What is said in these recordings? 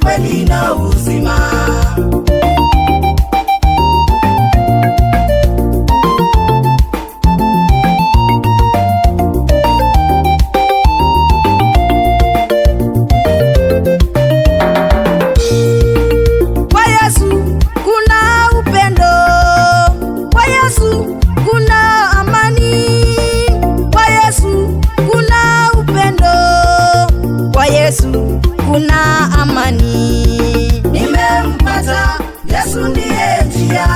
ukweli na uzima. Kuna amani. Nimempata Yesu ndiye njia,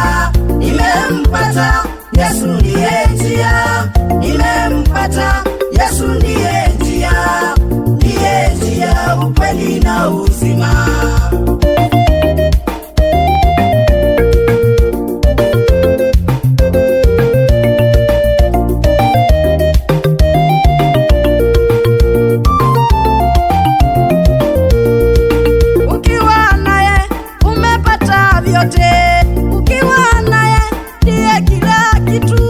nimempata Yesu ndiye njia, nimempata Yesu ndiye njia, ndiye njia, ukweli na uzima. Ukiwa naye ndiye kila kitu,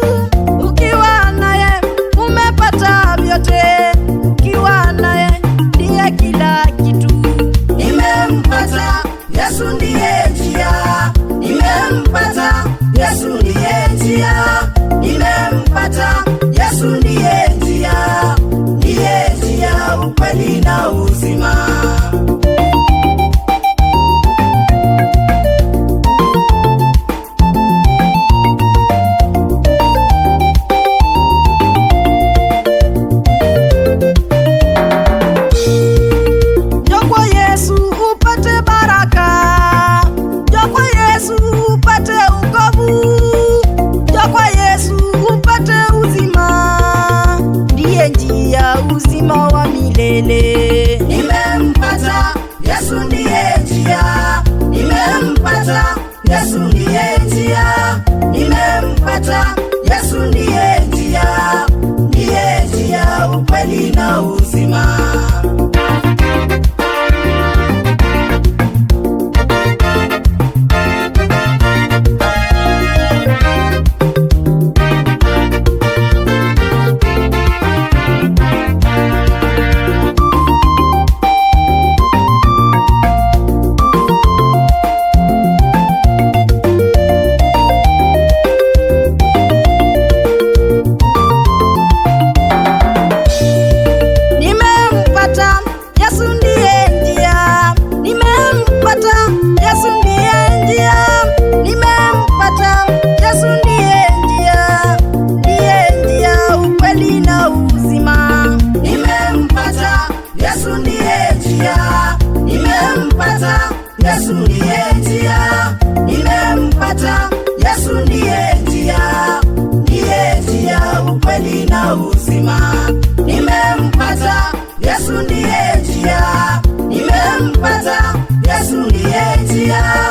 ukiwa naye umepata vyote, ukiwa naye ndiye kila kitu. Nimempata Yesu ndiye njia, nimempata Yesu ndiye njia, nimempata Yesu ndiye njia, ndiye njia, ukweli na uzima. Uzima wa milele. Nimempata Yesu ndiye njia, nimempata Yesu ndiye njia, nimempata Yesu ndiye njia, ndiye njia, ukweli na uzima. Yesu ndiye njia, nimempata Yesu ndiye njia, ndiye njia, ukweli na uzima. Nimempata Yesu ndiye njia, nimempata Yesu ndiye njia.